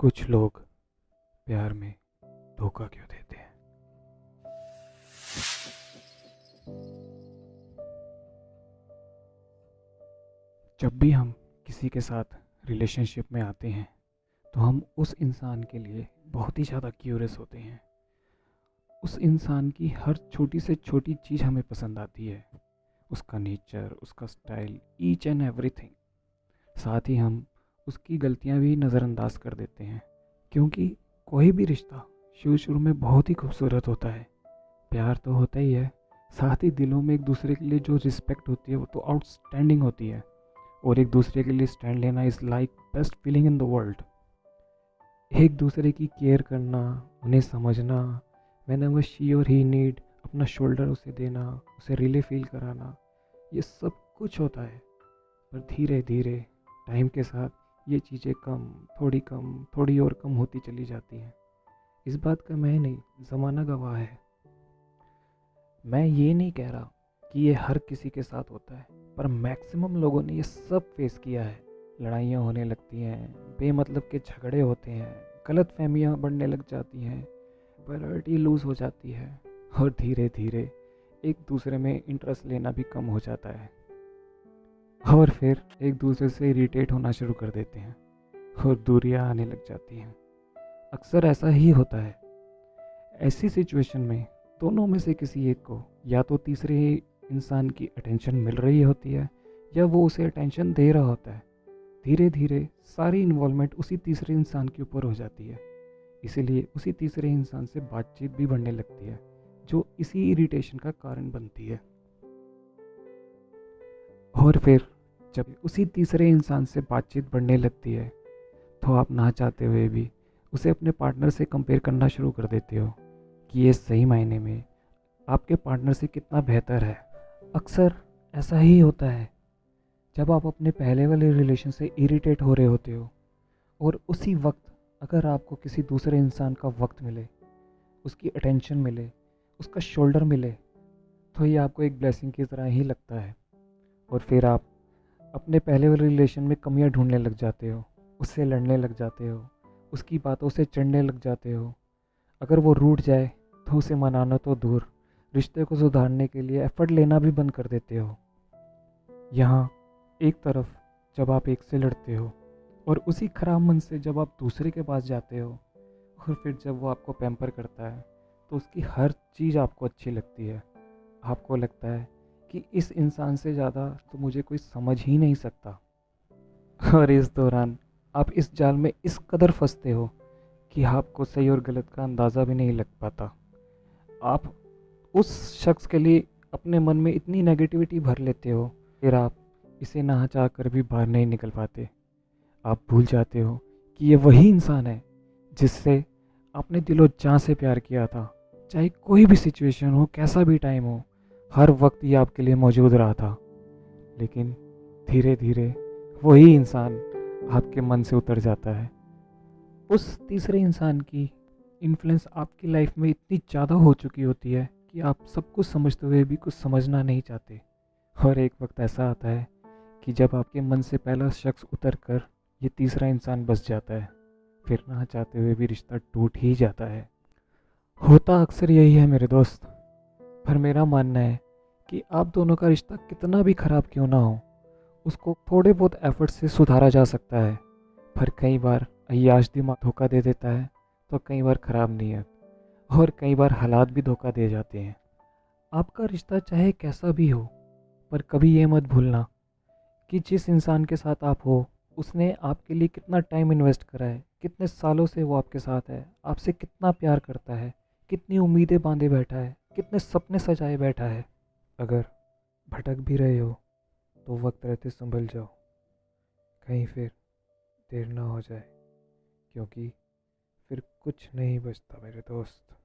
कुछ लोग प्यार में धोखा क्यों देते हैं। जब भी हम किसी के साथ रिलेशनशिप में आते हैं तो हम उस इंसान के लिए बहुत ही ज़्यादा क्यूरियस होते हैं। उस इंसान की हर छोटी से छोटी चीज़ हमें पसंद आती है, उसका नेचर, उसका स्टाइल, ईच एंड एवरीथिंग। साथ ही हम उसकी गलतियां भी नज़रअंदाज कर देते हैं, क्योंकि कोई भी रिश्ता शुरू शुरू में बहुत ही खूबसूरत होता है। प्यार तो होता ही है, साथ ही दिलों में एक दूसरे के लिए जो रिस्पेक्ट होती है वो तो आउटस्टैंडिंग होती है। और एक दूसरे के लिए स्टैंड लेना is like best feeling in the world. एक दूसरे की केयर करना, उन्हें समझना, व्हेनेवर शी और ही नीड, अपना शोल्डर उसे देना, उसे रिले फील कराना, ये सब कुछ होता है। पर धीरे धीरे टाइम के साथ ये चीज़ें कम थोड़ी और कम होती चली जाती हैं। इस बात का मैं नहीं, ज़माना गवाह है। मैं ये नहीं कह रहा कि ये हर किसी के साथ होता है, पर मैक्सिमम लोगों ने ये सब फेस किया है। लड़ाइयाँ होने लगती हैं, बेमतलब के झगड़े होते हैं, गलत फहमियाँ बढ़ने लग जाती हैं, प्रायोरिटी लूज़ हो जाती है, और धीरे धीरे एक दूसरे में इंटरेस्ट लेना भी कम हो जाता है, और फिर एक दूसरे से इरिटेट होना शुरू कर देते हैं और दूरियां आने लग जाती हैं। अक्सर ऐसा ही होता है। ऐसी सिचुएशन में दोनों में से किसी एक को या तो तीसरे इंसान की अटेंशन मिल रही होती है या वो उसे अटेंशन दे रहा होता है। धीरे धीरे सारी इन्वॉल्वमेंट उसी तीसरे इंसान के ऊपर हो जाती है, इसीलिए उसी तीसरे इंसान से बातचीत भी बढ़ने लगती है, जो इसी इरिटेशन का कारण बनती है। और फिर जब उसी तीसरे इंसान से बातचीत बढ़ने लगती है तो आप ना चाहते हुए भी उसे अपने पार्टनर से कंपेयर करना शुरू कर देते हो कि ये सही मायने में आपके पार्टनर से कितना बेहतर है। अक्सर ऐसा ही होता है जब आप अपने पहले वाले रिलेशन से इरिटेट हो रहे होते हो, और उसी वक्त अगर आपको किसी दूसरे इंसान का वक्त मिले, उसकी अटेंशन मिले, उसका शोल्डर मिले, तो ये आपको एक ब्लेसिंग की तरह ही लगता है। और फिर आप अपने पहले वाले रिलेशन में कमियां ढूंढने लग जाते हो, उससे लड़ने लग जाते हो, उसकी बातों से चिढ़ने लग जाते हो। अगर वो रूठ जाए तो उसे मनाना तो दूर, रिश्ते को सुधारने के लिए एफर्ट लेना भी बंद कर देते हो। यहाँ एक तरफ जब आप एक से लड़ते हो और उसी खराब मन से जब आप दूसरे के पास जाते हो, और फिर जब वो आपको पैम्पर करता है तो उसकी हर चीज़ आपको अच्छी लगती है। आपको लगता है कि इस इंसान से ज़्यादा तो मुझे कोई समझ ही नहीं सकता। और इस दौरान आप इस जाल में इस कदर फंसते हो कि आपको सही और गलत का अंदाज़ा भी नहीं लग पाता। आप उस शख्स के लिए अपने मन में इतनी नेगेटिविटी भर लेते हो, फिर आप इसे ना चाह कर भी बाहर नहीं निकल पाते। आप भूल जाते हो कि ये वही इंसान है जिससे आपने दिलो जान से प्यार किया था। चाहे कोई भी सिचुएशन हो, कैसा भी टाइम हो, हर वक्त ये आपके लिए मौजूद रहा था। लेकिन धीरे धीरे वही इंसान आपके मन से उतर जाता है। उस तीसरे इंसान की इन्फ्लुएंस आपकी लाइफ में इतनी ज़्यादा हो चुकी होती है कि आप सब कुछ समझते हुए भी कुछ समझना नहीं चाहते। और एक वक्त ऐसा आता है कि जब आपके मन से पहला शख्स उतर कर ये तीसरा इंसान बस जाता है, फिर ना चाहते हुए भी रिश्ता टूट ही जाता है। होता अक्सर यही है मेरे दोस्त। पर मेरा मानना है कि आप दोनों का रिश्ता कितना भी ख़राब क्यों ना हो, उसको थोड़े बहुत एफर्ट से सुधारा जा सकता है। पर कई बार अय्याश दिमाग धोखा दे देता है, तो कई बार ख़राब नीयत, और कई बार हालात भी धोखा दे जाते हैं। आपका रिश्ता चाहे कैसा भी हो, पर कभी ये मत भूलना कि जिस इंसान के साथ आप हो उसने आपके लिए कितना टाइम इन्वेस्ट करा है, कितने सालों से वो आपके साथ है, आपसे कितना प्यार करता है, कितनी उम्मीदें बांधे बैठा है, कितने सपने सजाए बैठा है। अगर भटक भी रहे हो तो वक्त रहते संभल जाओ, कहीं फिर देर ना हो जाए, क्योंकि फिर कुछ नहीं बचता मेरे दोस्त।